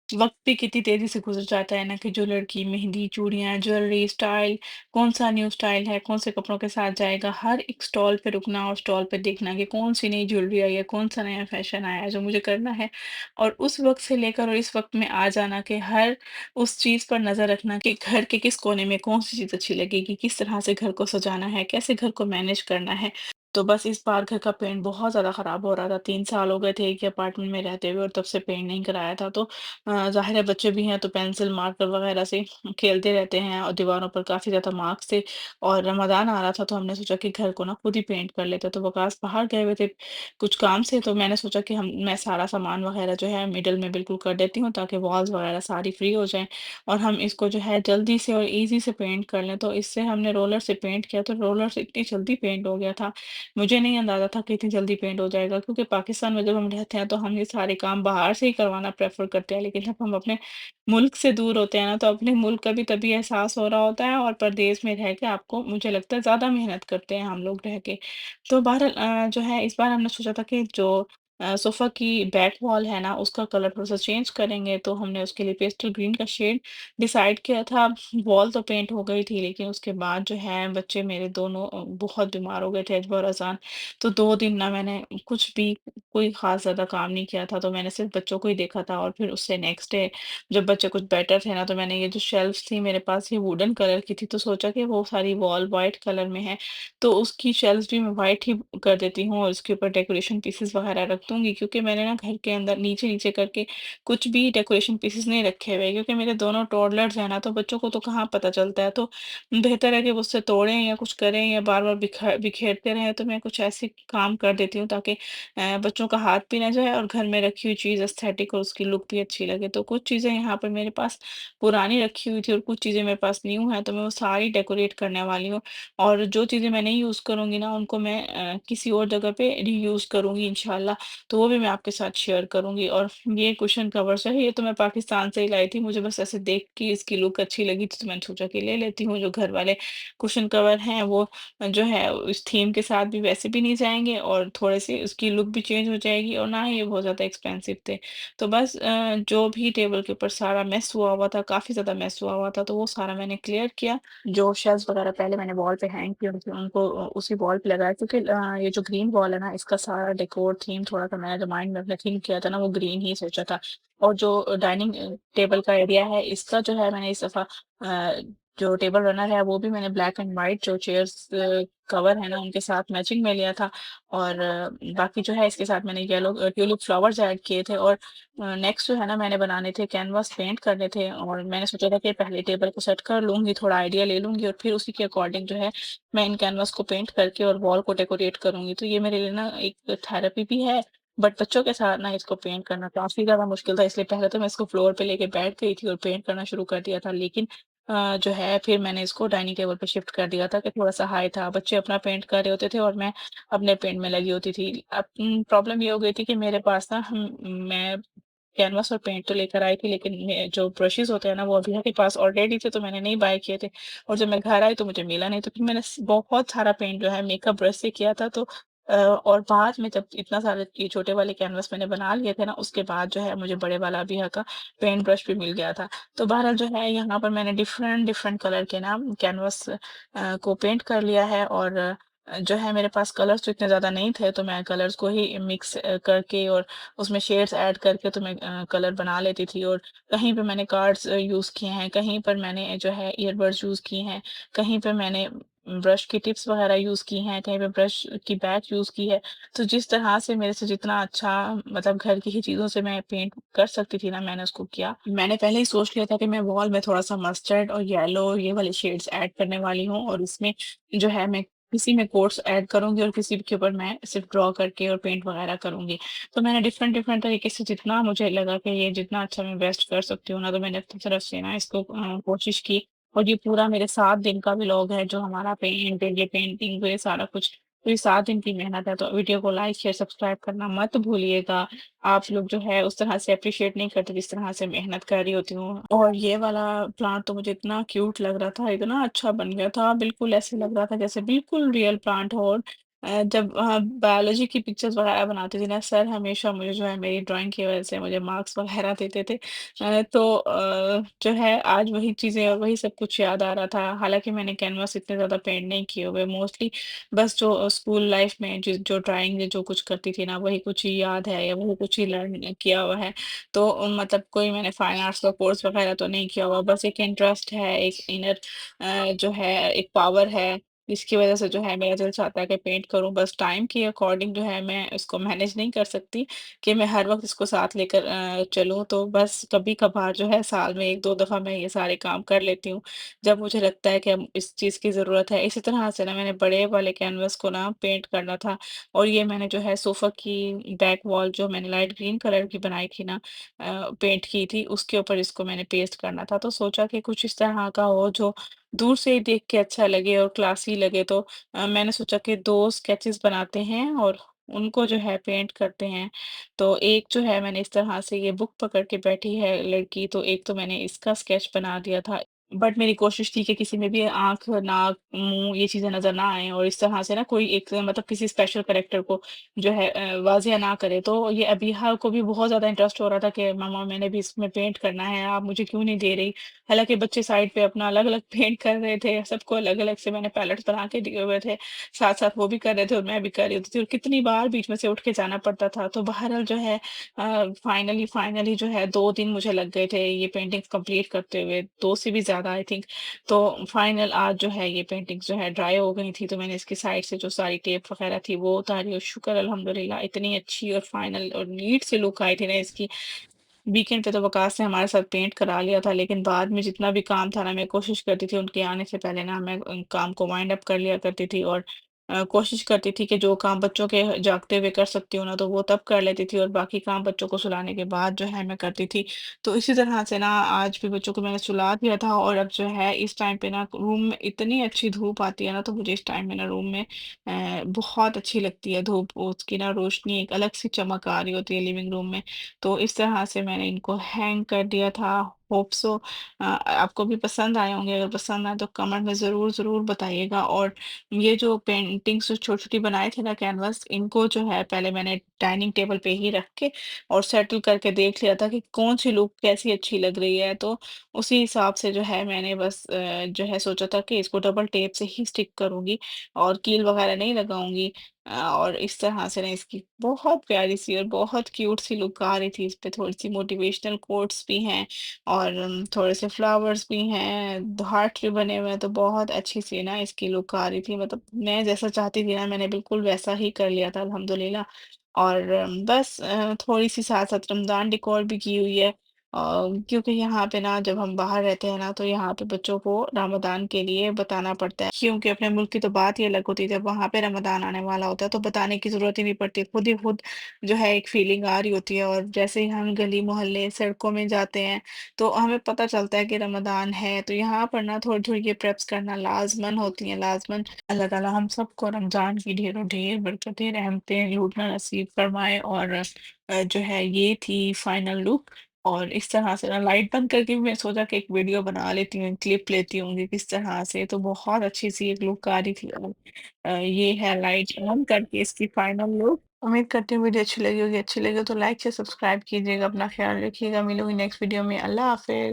वक़्त भी कितनी तेज़ी से गुज़र जाता है ना कि जो लड़की मेहंदी, चूड़ियाँ, ज्वेलरी, स्टाइल, कौन-सा न्यू स्टाइल है, कौन से कपड़ों के साथ जाएगा, हर एक स्टॉल पे रुकना और स्टॉल पे देखना कि कौन-सी नई ज्वेलरी आई है, कौन-सा नया फ़ैशन आया है जो मुझे करना है। और उस वक़्त से लेकर और इस वक़्त में आ जाना कि हर उस चीज़ पर नज़र रखना कि घर के किस कोने में कौन-सी चीज़ अच्छी लगेगी, किस तरह से घर को सजाना है, कैसे घर को मैनेज करना है। तो बस इस बार घर का पेंट बहुत ज़्यादा ख़राब हो रहा था, 3 साल हो गए थे एक ही अपार्टमेंट में रहते हुए और तब से पेंट नहीं कराया था। तो ज़ाहिर है बच्चे भी हैं तो पेंसिल मार्कर वगैरह से खेलते रहते हैं और दीवारों पर काफ़ी ज़्यादा मार्क्स थे। और रमज़ान आ रहा था तो हमने सोचा कि घर को ना खुद ही पेंट कर लेते हैं। तो वकास बाहर गए हुए थे कुछ काम से, तो मैंने सोचा कि हम मैं सारा सामान वगैरह जो है मिडल में बिल्कुल कर देती हूँ ताकि वॉल्स वगैरह सारी फ्री हो जाएँ और हम इसको जो है जल्दी से और ईज़ी से पेंट कर लें। तो इससे हमने रोलर से पेंट किया तो रोलर से इतनी जल्दी पेंट हो गया था। मुझे नहीं अंदाज़ा था कि इतनी जल्दी पेंट हो जाएगा, क्योंकि पाकिस्तान में जब हम रहते हैं तो हम ये सारे काम बाहर से ही करवाना प्रेफ़र करते हैं। लेकिन जब हम अपने मुल्क से दूर होते हैं ना, तो अपने मुल्क का भी तभी एहसास हो रहा होता है और परदेश में रह के आपको मुझे लगता है ज़्यादा मेहनत करते हैं हम लोग रह के। तो बहरहाल जो है इस बार हमने सोचा था कि जो सोफ़ा की बैक वॉल है ना, उसका कलर थोड़ा-सा चेंज करेंगे, तो हमने उसके लिए पेस्टल ग्रीन का शेड डिसाइड किया था। वॉल तो पेंट हो गई थी, लेकिन उसके बाद जो है बच्चे मेरे दोनों बहुत बीमार हो गए थे अजबर और अज़ान। तो 2 दिन ना मैंने कुछ भी कोई ख़ास ज़्यादा काम नहीं किया था, तो मैंने सिर्फ़ बच्चों को ही देखा था। और फिर उससे नेक्स्ट डे जब बच्चे कुछ बेटर थे ना, तो मैंने ये जो शेल्फ़्स थी मेरे पास ये वुडन कलर की थी, तो सोचा कि वो सारी वॉल व्हाइट कलर में है, तो उसकी शेल्फ़्स भी मैं व्हाइट ही कर देती हूँ और उसके ऊपर डेकोरेशन पीसेस वग़ैरह रख दूँगी, क्योंकि मैंने ना घर के अंदर नीचे-नीचे करके कुछ भी डेकोरेशन पीसेस नहीं रखे हुए, क्योंकि मेरे दोनों टॉडलर्स हैं ना, तो बच्चों को तो कहाँ पता चलता है। तो बेहतर है कि वो उससे तोड़ें या कुछ करें या बार-बार बिखेरते रहें, तो मैं कुछ ऐसे काम कर देती हूँ ताकि बच्चों का हाथ भी ना जाए और घर में रखी हुई चीज़ एस्थेटिक और उसकी लुक भी अच्छी लगे। तो कुछ चीज़ें यहाँ पर मेरे पास पुरानी रखी हुई थी और कुछ चीज़ें मेरे पास न्यू हैं, तो मैं वो सारी डेकोरेट करने वाली हूँ। और जो चीज़ें मैं नहीं यूज़ करूँगी ना, उनको मैं किसी और जगह पे रीयूज़ करूँगी इंशाल्लाह, तो वो भी मैं आपके साथ शेयर करूँगी। और ये कुशन कवर्स है, ये तो मैं पाकिस्तान से ही लाई थी, मुझे बस ऐसे देख के इसकी लुक अच्छी लगी थी, तो मैंने सोचा कि ले लेती हूँ। जो घर वाले कुशन कवर हैं वो जो है इस थीम के साथ भी वैसे भी नहीं जाएँगे और थोड़े-से उसकी लुक भी चेंज हो जाएगी और ना ही ये बहुत ज़्यादा एक्सपेंसिव थे। तो बस जो भी टेबल के ऊपर सारा मेस हुआ हुआ था, काफ़ी ज़्यादा मेस हुआ हुआ था, तो वो सारा मैंने क्लियर किया। जो शेल्व्स वगैरह पहले मैंने वॉल पे हैंग किए उनको उनको उसी वॉल पे लगाया, क्योंकि ये जो ग्रीन वॉल है ना, इसका सारा डेकोर थीम थोड़ा-सा मैंने जो माइंड में अपने थिंक किया था ना, वो ग्रीन ही सोचा था। और जो डाइनिंग टेबल का एरिया है, इसका जो है मैंने इस दफ़ा जो टेबल रनर है वो भी मैंने ब्लैक एंड व्हाइट जो चेयर्स कवर है ना उनके साथ मैचिंग में लिया था। और बाकी जो है इसके साथ मैंने येलो ट्यूलिप फ्लावर्स ऐड किए थे। और नेक्स्ट जो है ना मैंने बनाने थे कैनवास पेंट करने थे, और मैंने सोचा था कि पहले टेबल को सेट कर लूँगी, थोड़ा आइडिया ले लूँगी और फिर उसी के अकॉर्डिंग जो है मैं इन कैनवास को पेंट करके और वॉल को डेकोरेट करूँगी। तो ये मेरे लिए ना एक थेरेपी भी है, बट बच्चों के साथ ना इसको पेंट करना काफ़ी ज़्यादा मुश्किल था, इसलिए पहले तो मैं इसको फ्लोर पे लेके बैठ गई थी और पेंट करना शुरू कर दिया था। लेकिन जो है फिर मैंने इसको डाइनिंग टेबल पे शिफ्ट कर दिया था कि थोड़ा-सा हाई था। बच्चे अपना पेंट कर रहे होते थे और मैं अपने पेंट में लगी होती थी। अब प्रॉब्लम ये हो गई थी कि मेरे पास ना मैं कैनवास और पेंट तो लेकर आई थी, लेकिन जो ब्रशेज़ होते हैं ना वो अभी के पास ऑलरेडी थे, तो मैंने नहीं बाय किए थे। और जब मैं घर आई तो मुझे मिला नहीं, तो फिर मैंने बहुत सारा पेंट जो है मेकअप ब्रश से किया था। तो और बाद में जब इतना सारे ये छोटे वाले कैनवास मैंने बना लिए थे ना, उसके बाद जो है मुझे बड़े वाला अबिया का पेंट ब्रश भी मिल गया था। तो बहरहाल जो है यहाँ पर मैंने डिफरेंट डिफरेंट कलर के ना कैनवास को पेंट कर लिया है। और जो है मेरे पास कलर्स तो इतने ज़्यादा नहीं थे, तो मैं कलर्स को ही मिक्स करके और उसमें शेड्स ऐड करके तो मैं कलर बना लेती थी। और कहीं पे मैंने कार्ड्स यूज़ किए हैं, कहीं पर मैंने जो है ईयरबड्स यूज़ किए हैं, कहीं पे मैंने ब्रश की टिप्स वगैरह यूज़ की हैं, कहीं पे ब्रश की बैक यूज़ की है। तो जिस तरह से मेरे से जितना अच्छा मतलब घर की ही चीज़ों से मैं पेंट कर सकती थी ना, मैंने उसको किया। मैंने पहले ही सोच लिया था कि मैं वॉल में थोड़ा-सा मस्टर्ड और येलो ये वाले शेड्स ऐड करने वाली हूँ, और इसमें जो है मैं किसी में कोट्स ऐड करूँगी और किसी के ऊपर मैं सिर्फ़ ड्रॉ करके और पेंट वगैरह करूँगी। तो मैंने डिफ़रेंट डिफ़रेंट तरीके से जितना मुझे लगा कि ये जितना अच्छा मैं बेस्ट कर सकती हूँ ना, तो मैंने अपनी तरफ से ना इसको कोशिश की। और ये पूरा मेरे 7 दिन का व्लॉग है जो हमारा पेंट, ये पेंटिंग ये सारा कुछ, तो ये 7 दिन की मेहनत है। तो वीडियो को लाइक, शेयर, सब्सक्राइब करना मत भूलिएगा। आप लोग जो है उस तरह से एप्रिशिएट नहीं करते जिस तरह से मेहनत कर रही होती हूँ। और ये वाला प्लांट तो मुझे इतना क्यूट लग रहा था, इतना अच्छा बन गया था, बिल्कुल ऐसे लग रहा था जैसे बिल्कुल रियल प्लांट हो। जब बायोलॉजी की पिक्चर्स वगैरह बनाती थी ना, सर हमेशा मुझे जो है मेरी ड्राइंग की वजह से मुझे मार्क्स वगैरह देते थे। जो है आज वही चीज़ें और वही सब कुछ याद आ रहा था। हालाँकि मैंने कैनवास इतने ज़्यादा पेंट नहीं किए हुए, मोस्टली बस जो स्कूल लाइफ में जो ड्राइंग जो कुछ करती थी ना, वही कुछ ही याद है या वही कुछ ही लर्न किया हुआ है। मतलब कोई मैंने फाइन आर्ट्स का कोर्स वगैरह तो नहीं किया हुआ, बस एक इंटरेस्ट है, एक इनर जो है एक पावर है, जिसकी वज़ह से जो है मेरा दिल चाहता है कि पेंट करूँ। बस टाइम के अकॉर्डिंग जो है मैं इसको मैनेज नहीं कर सकती कि मैं हर वक़्त इसको साथ लेकर चलूँ। तो बस कभी-कभार जो है साल में 1-2 दफ़ा मैं ये सारे काम कर लेती हूँ, जब मुझे लगता है कि अब इस चीज़ की ज़रूरत है। इसी तरह से ना मैंने बड़े वाले कैनवास को ना पेंट करना था, और ये मैंने जो है सोफ़ा की बैक वॉल जो मैंने लाइट ग्रीन कलर की बनाई थी ना, पेंट की थी, उसके ऊपर इसको मैंने पेस्ट करना था। तो सोचा कि कुछ इस तरह का हो जो दूर से ही देख के अच्छा लगे और क्लासी लगे। तो मैंने सोचा कि 2 स्केचेस बनाते हैं और उनको जो है पेंट करते हैं। तो एक जो है मैंने इस तरह से ये बुक पकड़ के बैठी है लड़की, तो एक तो मैंने इसका स्केच बना दिया था। बट मेरी कोशिश थी कि किसी में भी आँख, नाक, मुँह ये चीज़ें नज़र ना आएँ, और इस तरह से ना कोई एक मतलब किसी स्पेशल कैरेक्टर को जो है वाज़िया ना करे। तो ये अबीहा को भी बहुत ज़्यादा इंटरेस्ट हो रहा था कि मम्मा मैंने भी इसमें पेंट करना है, आप मुझे क्यों नहीं दे रही? हालाँकि बच्चे साइड पे अपना अलग-अलग पेंट कर रहे थे, सबको अलग-अलग से मैंने पैलेट्स बना के दिए हुए थे, साथ-साथ वो भी कर रहे थे और मैं भी कर रही होती थी, और कितनी बार बीच में से उठ के जाना पड़ता था। तो बहरहाल जो है फाइनली जो है 2 दिन मुझे लग गए थे ये पेंटिंग्स कंप्लीट करते हुए, 2 से भी ज़्यादा आई थिंक। तो फाइनल आज जो है ये पेंटिंग्स जो है ड्राई हो गई थी, तो मैंने इसकी साइड से जो सारी टेप वगैरह थी वो उतारी, और शुक्र अल्हम्दुलिल्लाह इतनी अच्छी और फाइनल और नीट सी लुक आई थी ना इसकी। वीकेंड पे तो वकास ने हमारे साथ पेंट करा लिया था, लेकिन बाद में जितना भी काम था ना, मैं कोशिश करती थी उनके आने से पहले ना मैं काम को वाइंड अप कर लिया करती थी, और कोशिश करती थी कि जो काम बच्चों के जागते हुए कर सकती हूँ ना, तो वो तब कर लेती थी, और बाकी काम बच्चों को सुलाने के बाद जो है मैं करती थी। तो इसी तरह से ना आज भी बच्चों को मैंने सुला दिया था, और अब जो है इस टाइम पे ना रूम में इतनी अच्छी धूप आती है ना, तो मुझे इस टाइम में ना रूम में बहुत अच्छी लगती है धूप, उसकी ना रोशनी एक अलग सी चमक आ रही होती है लिविंग रूम में। तो इस तरह से मैंने इनको हैंग कर दिया था। होप सो आपको भी पसंद आए होंगे, अगर पसंद आए तो कमेंट में ज़रूर बताइएगा। और ये जो पेंटिंग्स जो छोटी-छोटी बनाए थे ना कैनवास, इनको जो है पहले मैंने डाइनिंग टेबल पे ही रख के और सेटल करके देख लिया था कि कौन-सी लुक कैसी अच्छी लग रही है। तो उसी हिसाब से जो है मैंने बस जो है सोचा था कि इसको डबल टेप से ही स्टिक करूँगी और कील वगैरह नहीं लगाऊँगी। और इस तरह से ना इसकी बहुत प्यारी सी और बहुत क्यूट सी लुक आ रही थी। इस पे थोड़ी-सी मोटिवेशनल कोट्स भी हैं, और थोड़े से फ्लावर्स भी हैं, हार्ट भी बने हुए हैं, तो बहुत अच्छी सी ना इसकी लुक आ रही थी। मतलब मैं जैसा चाहती थी ना, मैंने बिल्कुल वैसा ही कर लिया था अल्हम्दुलिल्लाह। और बस थोड़ी-सी साथ-साथ रमज़ान डेकोर भी की हुई है। क्योंकि यहाँ पे ना जब हम बाहर रहते हैं ना, तो यहाँ पे बच्चों को रमज़ान के लिए बताना पड़ता है, क्योंकि अपने मुल्क की तो बात ही अलग होती है, जब वहाँ पे रमज़ान आने वाला होता है तो बताने की ज़रूरत ही नहीं पड़ती, खुद ही खुद जो है एक फीलिंग आ रही होती है। और जैसे ही हम गली मोहल्ले सड़कों में जाते हैं, तो हमें पता चलता है कि रमज़ान है, तो यहाँ पर ना थोड़ी-थोड़ी ये प्रेप्स करना लाज़मन होती हैं, लाज़मन। अल्लाह ताला हम सबको रमज़ान की ढेरों ढेर बरकतें, रहमतें लूटना नसीब फरमाए। और जो है ये थी फाइनल लुक। और इस तरह से ना लाइट बंद करके भी मैं सोचा कि एक वीडियो बना लेती हूँ, क्लिप लेती हूँ कि किस तरह से, तो बहुत अच्छी सी एक लुक आ रही थी। और ये है लाइट ऑन करके इसकी फाइनल लुक। उम्मीद करती हूँ वीडियो अच्छी लगी होगी, अच्छी लगी हो तो लाइक से सब्सक्राइब कीजिएगा, अपना ख्याल रखिएगा, मिलूंगी नेक्स्ट वीडियो में, अल्लाह हाफ़िज़।